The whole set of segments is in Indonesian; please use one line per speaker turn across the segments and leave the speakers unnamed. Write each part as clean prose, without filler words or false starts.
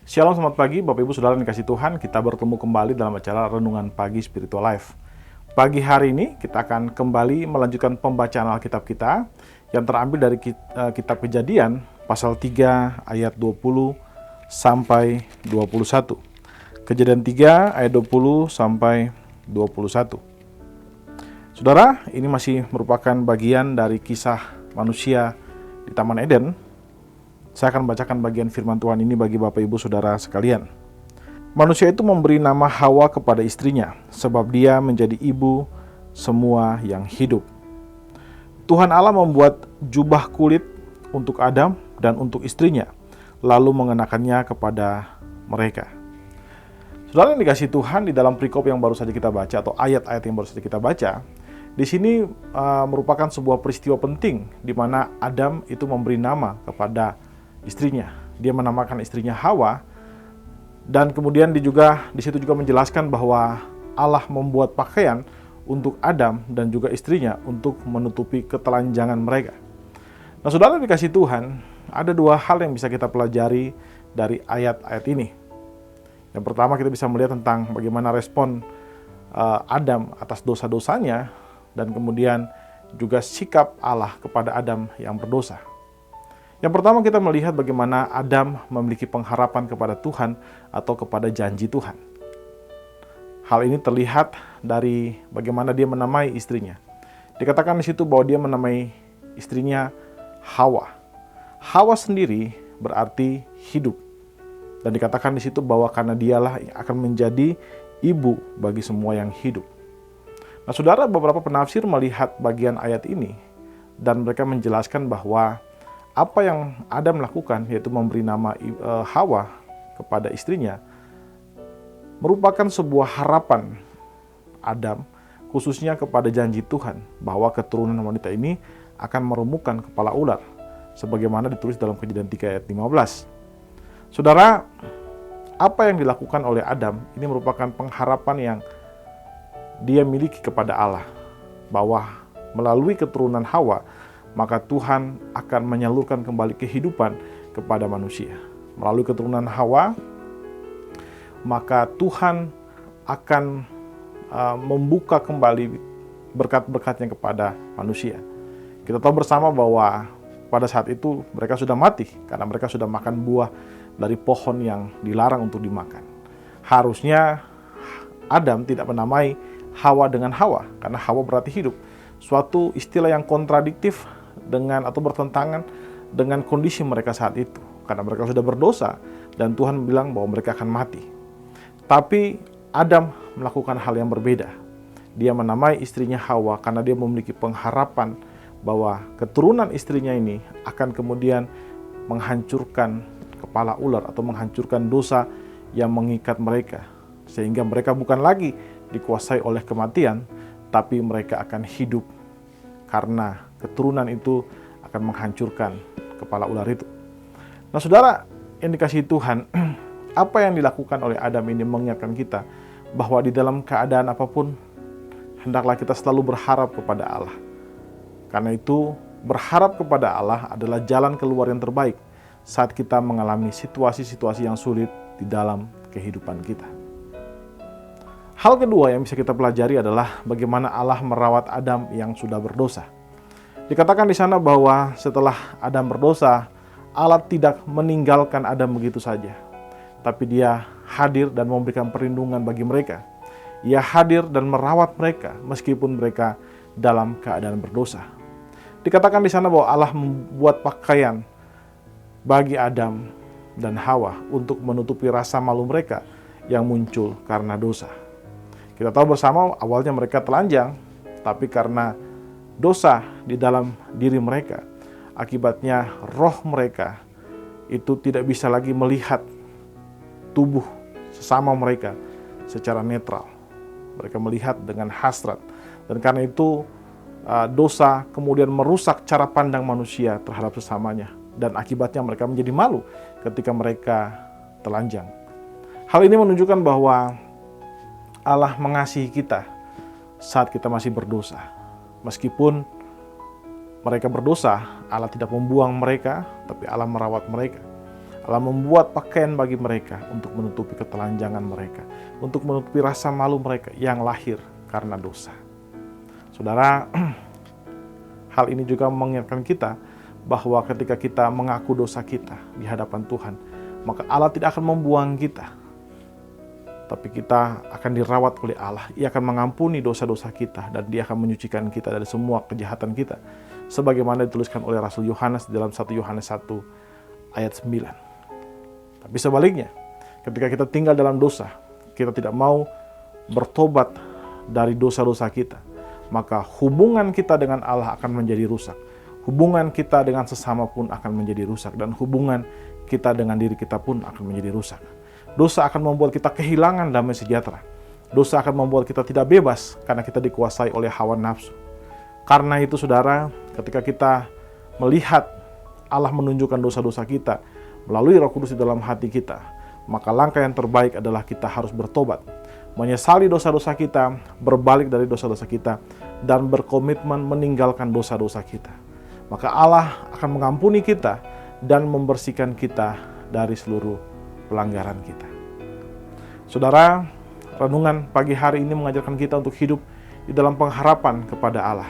Shalom, selamat pagi Bapak Ibu Saudara yang dikasih Tuhan. Kita bertemu kembali dalam acara Renungan Pagi Spiritual Life. Pagi hari ini kita akan kembali melanjutkan pembacaan Alkitab kita yang terambil dari kitab Kejadian pasal 3 ayat 20 sampai 21. Kejadian 3 ayat 20 sampai 21. Saudara, ini masih merupakan bagian dari kisah manusia di Taman Eden. Saya akan bacakan bagian firman Tuhan ini bagi Bapak Ibu Saudara sekalian. Manusia itu memberi nama Hawa kepada istrinya, sebab dia menjadi ibu semua yang hidup. Tuhan Allah membuat jubah kulit untuk Adam dan untuk istrinya, lalu mengenakannya kepada mereka. Saudara yang dikasih Tuhan, di dalam perikop yang baru saja kita baca, atau ayat-ayat yang baru saja kita baca, di sini merupakan sebuah peristiwa penting, di mana Adam itu memberi nama kepada istrinya. Dia menamakan istrinya Hawa, dan kemudian di situ juga menjelaskan bahwa Allah membuat pakaian untuk Adam dan juga istrinya untuk menutupi ketelanjangan mereka. Nah, saudara dikasih Tuhan, ada dua hal yang bisa kita pelajari dari ayat-ayat ini. Yang pertama, kita bisa melihat tentang bagaimana respon Adam atas dosa-dosanya, dan kemudian juga sikap Allah kepada Adam yang berdosa. Yang pertama, kita melihat bagaimana Adam memiliki pengharapan kepada Tuhan atau kepada janji Tuhan. Hal ini terlihat dari bagaimana dia menamai istrinya. Dikatakan di situ bahwa dia menamai istrinya Hawa. Hawa sendiri berarti hidup. Dan dikatakan di situ bahwa karena dialah yang akan menjadi ibu bagi semua yang hidup. Nah, saudara, beberapa penafsir melihat bagian ayat ini dan mereka menjelaskan bahwa apa yang Adam lakukan, yaitu memberi nama Hawa kepada istrinya, merupakan sebuah harapan Adam, khususnya kepada janji Tuhan, bahwa keturunan wanita ini akan meremukkan kepala ular, sebagaimana ditulis dalam Kejadian 3 ayat 15. Saudara, apa yang dilakukan oleh Adam ini merupakan pengharapan yang dia miliki kepada Allah, bahwa melalui keturunan Hawa, maka Tuhan akan menyalurkan kembali kehidupan kepada manusia. Melalui keturunan Hawa, maka Tuhan akan membuka kembali berkat-berkatnya kepada manusia. Kita tahu bersama bahwa pada saat itu mereka sudah mati karena mereka sudah makan buah dari pohon yang dilarang untuk dimakan. Harusnya Adam tidak menamai Hawa dengan Hawa, karena Hawa berarti hidup. Suatu istilah yang kontradiktif dengan atau bertentangan dengan kondisi mereka saat itu, karena mereka sudah berdosa dan Tuhan bilang bahwa mereka akan mati. Tapi Adam melakukan hal yang berbeda. Dia menamai istrinya Hawa karena dia memiliki pengharapan bahwa keturunan istrinya ini akan kemudian menghancurkan kepala ular atau menghancurkan dosa yang mengikat mereka, sehingga mereka bukan lagi dikuasai oleh kematian, tapi mereka akan hidup karena keturunan itu akan menghancurkan kepala ular itu. Nah, saudara yang dikasihi Tuhan, apa yang dilakukan oleh Adam ini mengingatkan kita bahwa di dalam keadaan apapun, hendaklah kita selalu berharap kepada Allah. Karena itu, berharap kepada Allah adalah jalan keluar yang terbaik saat kita mengalami situasi-situasi yang sulit di dalam kehidupan kita. Hal kedua yang bisa kita pelajari adalah bagaimana Allah merawat Adam yang sudah berdosa. Dikatakan di sana bahwa setelah Adam berdosa, Allah tidak meninggalkan Adam begitu saja, tapi Dia hadir dan memberikan perlindungan bagi mereka. Ia hadir dan merawat mereka meskipun mereka dalam keadaan berdosa. Dikatakan di sana bahwa Allah membuat pakaian bagi Adam dan Hawa untuk menutupi rasa malu mereka yang muncul karena dosa. Kita tahu bersama awalnya mereka telanjang, tapi karena dosa di dalam diri mereka, akibatnya roh mereka itu tidak bisa lagi melihat tubuh sesama mereka secara netral. Mereka melihat dengan hasrat, dan karena itu dosa kemudian merusak cara pandang manusia terhadap sesamanya, dan akibatnya mereka menjadi malu ketika mereka telanjang. Hal ini menunjukkan bahwa Allah mengasihi kita saat kita masih berdosa. Meskipun mereka berdosa, Allah tidak membuang mereka, tapi Allah merawat mereka. telah membuat pakaian bagi mereka untuk menutupi ketelanjangan mereka, untuk menutupi rasa malu mereka yang lahir karena dosa. Saudara, hal ini juga mengingatkan kita bahwa ketika kita mengaku dosa kita di hadapan Tuhan, maka Allah tidak akan membuang kita, tapi kita akan dirawat oleh Allah. Ia akan mengampuni dosa-dosa kita dan Dia akan menyucikan kita dari semua kejahatan kita, sebagaimana dituliskan oleh Rasul Yohanes dalam 1 Yohanes 1 ayat 9. Tapi sebaliknya, ketika kita tinggal dalam dosa, kita tidak mau bertobat dari dosa-dosa kita, maka hubungan kita dengan Allah akan menjadi rusak. Hubungan kita dengan sesama pun akan menjadi rusak, dan hubungan kita dengan diri kita pun akan menjadi rusak. Dosa akan membuat kita kehilangan damai sejahtera. Dosa akan membuat kita tidak bebas karena kita dikuasai oleh hawa nafsu. Karena itu saudara, ketika kita melihat Allah menunjukkan dosa-dosa kita melalui Roh Kudus di dalam hati kita, maka langkah yang terbaik adalah kita harus bertobat, menyesali dosa-dosa kita, berbalik dari dosa-dosa kita, dan berkomitmen meninggalkan dosa-dosa kita. Maka Allah akan mengampuni kita dan membersihkan kita dari seluruh pelanggaran kita. Saudara, renungan pagi hari ini mengajarkan kita untuk hidup di dalam pengharapan kepada Allah.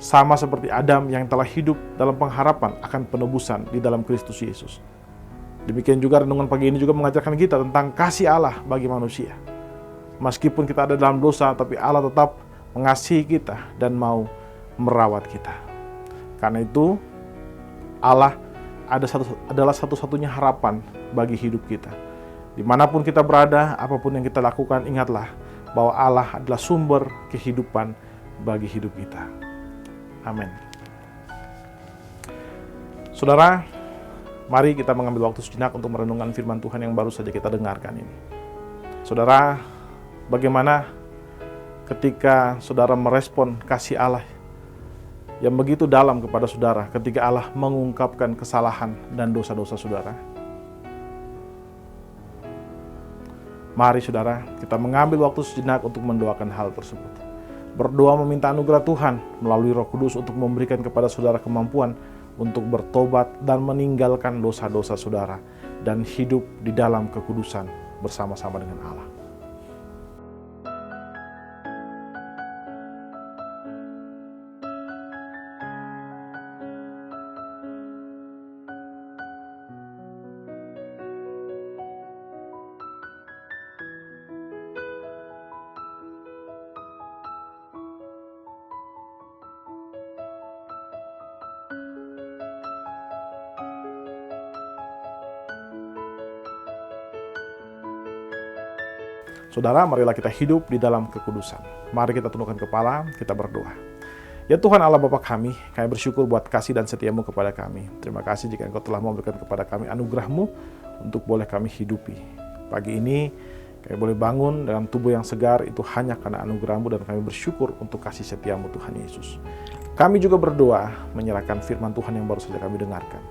Sama seperti Adam yang telah hidup dalam pengharapan akan penebusan di dalam Kristus Yesus. Demikian juga renungan pagi ini juga mengajarkan kita tentang kasih Allah bagi manusia. Meskipun kita ada dalam dosa, tapi Allah tetap mengasihi kita dan mau merawat kita. Karena itu, Allah adalah satu-satunya harapan bagi hidup kita. Dimanapun kita berada, apapun yang kita lakukan, ingatlah bahwa Allah adalah sumber kehidupan bagi hidup kita. Amin. Saudara, mari kita mengambil waktu sejenak untuk merenungkan firman Tuhan yang baru saja kita dengarkan ini. Saudara, bagaimana ketika saudara merespon kasih Allah yang begitu dalam kepada saudara ketika Allah mengungkapkan kesalahan dan dosa-dosa saudara? Mari saudara, kita mengambil waktu sejenak untuk mendoakan hal tersebut. Berdoa meminta anugerah Tuhan melalui Roh Kudus untuk memberikan kepada saudara kemampuan untuk bertobat dan meninggalkan dosa-dosa saudara dan hidup di dalam kekudusan bersama-sama dengan Allah. Saudara, marilah kita hidup di dalam kekudusan. Mari kita tundukkan kepala, kita berdoa. Ya Tuhan Allah Bapa kami bersyukur buat kasih dan setia-Mu kepada kami. Terima kasih jika Engkau telah memberikan kepada kami anugerah-Mu untuk boleh kami hidupi. Pagi ini kami boleh bangun dengan tubuh yang segar, itu hanya karena anugerah-Mu, dan kami bersyukur untuk kasih setia-Mu Tuhan Yesus. Kami juga berdoa menyerahkan firman Tuhan yang baru saja kami dengarkan.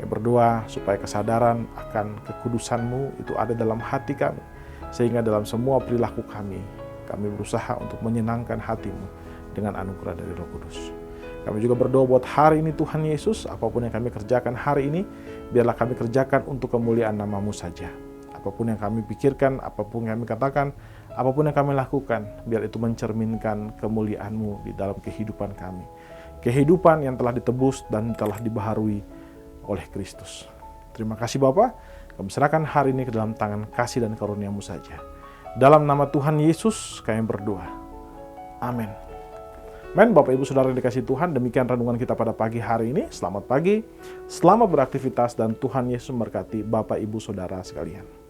Kami berdoa supaya kesadaran akan kekudusan-Mu itu ada dalam hati kami, sehingga dalam semua perilaku kami berusaha untuk menyenangkan hati-Mu dengan anugerah dari Roh Kudus. Kami juga berdoa buat hari ini Tuhan Yesus, apapun yang kami kerjakan hari ini, biarlah kami kerjakan untuk kemuliaan nama-Mu saja. Apapun yang kami pikirkan, apapun yang kami katakan, apapun yang kami lakukan, biar itu mencerminkan kemuliaan-Mu di dalam kehidupan kami. Kehidupan yang telah ditebus dan telah dibaharui oleh Kristus. Terima kasih Bapa. Kami serahkan hari ini ke dalam tangan kasih dan karunia-Mu saja. Dalam nama Tuhan Yesus kami berdoa. Amin. Men, Bapak Ibu Saudara yang dikasihi Tuhan, demikian renungan kita pada pagi hari ini. Selamat pagi, selamat beraktivitas, dan Tuhan Yesus memberkati Bapak Ibu Saudara sekalian.